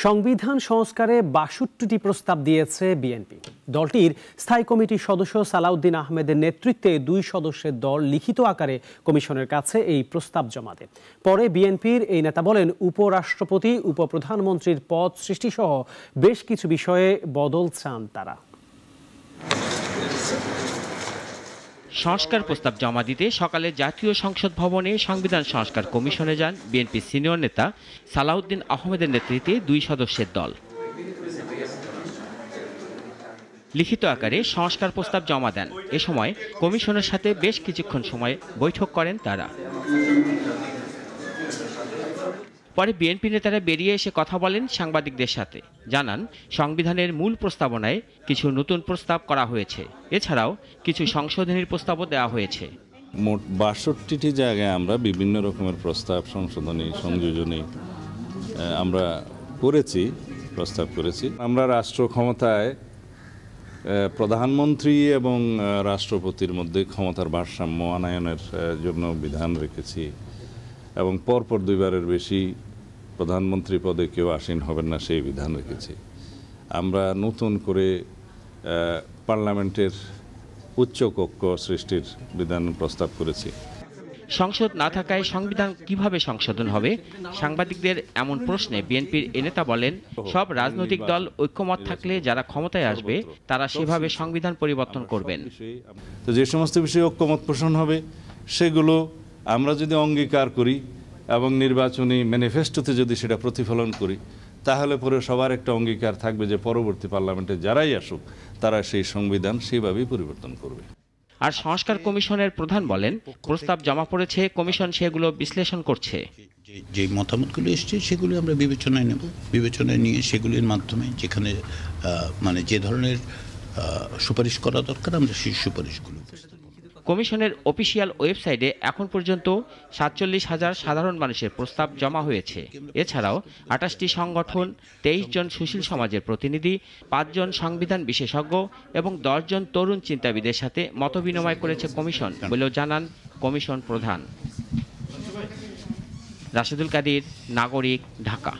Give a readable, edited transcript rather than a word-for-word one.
সংবিধান সংস্কারে ৬২টি প্রস্তাব দিয়েছে বিএনপি। দলটির স্থায়ী কমিটির সদস্য সালাউদ্দিন আহমেদের নেতৃত্বে ২ সদস্যের দল লিখিত আকারে কমিশনের কাছে এই প্রস্তাব জমা দেয়। পরে বিএনপির এই নেতা বলেন, উপরাষ্ট্রপতি, উপপ্রধানমন্ত্রীর পদ সৃষ্টিসহ বেশ কিছু বিষয়ে বদল চান তারা। সংস্কার প্রস্তাব জমা দিতে সকালে জাতীয় সংসদ ভবনে সংবিধান সংস্কার কমিশনে যান বিএনপি সিনিয়র নেতা সালাউদ্দিন আহমেদের নেতৃত্বে ২ সদস্যের দল। লিখিত আকারে সংস্কার প্রস্তাব জমা দেন। এ সময় কমিশনের সাথে বেশ কিছুক্ষণ সময় বৈঠক করেন তারা। পরে বিএনপি নেতারা বেরিয়ে এসে কথা বলেন সাংবাদিকদের সাথে। জানান, সংবিধানের মূল প্রস্তাবনায় কিছু নতুন প্রস্তাব করা হয়েছে। এছাড়াও কিছু সংশোধনীর প্রস্তাবও দেওয়া হয়েছে। মোট ৬২টি জায়গায় আমরা বিভিন্ন রকমের প্রস্তাব, সংশোধনী, সংযোজনী আমরা প্রস্তাব করেছি। আমরা রাষ্ট্র ক্ষমতায় প্রধানমন্ত্রী এবং রাষ্ট্রপতির মধ্যে ক্ষমতার ভারসাম্য আনয়নের জন্য বিধান রেখেছি এবং পরপর 2 বারের বেশি প্রধানমন্ত্রী পদে কেউ আসীন হবেন না সেই বিধান রেখেছি। আমরা নতুন করে পার্লামেন্টের উচ্চ কক্ষ সৃষ্টির বিধান প্রস্তাব করেছি। সংসদ না থাকায় সংবিধান কিভাবে সংশোধন হবে? সাংবাদিকদের এমন প্রশ্নে বিএনপির এ নেতা বলেন, সব রাজনৈতিক দল ঐক্যমত থাকলে যারা ক্ষমতায় আসবে তারা সেভাবে সংবিধান পরিবর্তন করবেন। তো যে সমস্ত বিষয়ে ঐক্যমত পোষণ হবে সেগুলো আমরা যদি অঙ্গীকার করি এবং নির্বাচনী ম্যানিফেস্টোতে যদি সেটা প্রতিফলন করি, তাহলে পরে সবার একটা অঙ্গীকার থাকবে যে পরবর্তী পার্লামেন্টে যারাই আসুক তারা সেই সংবিধান সেইভাবেই পরিবর্তন করবে। আর সংস্কার কমিশনের প্রধান বলেন, প্রস্তাব জমা পড়েছে, কমিশন সেগুলো বিশ্লেষণ করছে। যে মতামতগুলো এসছে সেগুলো আমরা বিবেচনায় নেব। বিবেচনায় নিয়ে সেগুলির মাধ্যমে যেখানে যে ধরনের সুপারিশ করা দরকার আমরা সেই সুপারিশগুলো। কমিশনের অফিসিয়াল ওয়েবসাইটে এখন পর্যন্ত ৪৭,০০০ সাধারণ মানুষের প্রস্তাব জমা হয়েছে। এছাড়াও ২৮টি সংগঠন, ২৩ জন সুশীল সমাজের প্রতিনিধি, ৫ জন সংবিধান বিশেষজ্ঞ এবং ১০ জন তরুণ চিন্তাবিদের সাথে মতবিনিময় করেছে কমিশন বলেও জানান কমিশন প্রধান। রাশেদুল কাদির, নাগরিক, ঢাকা।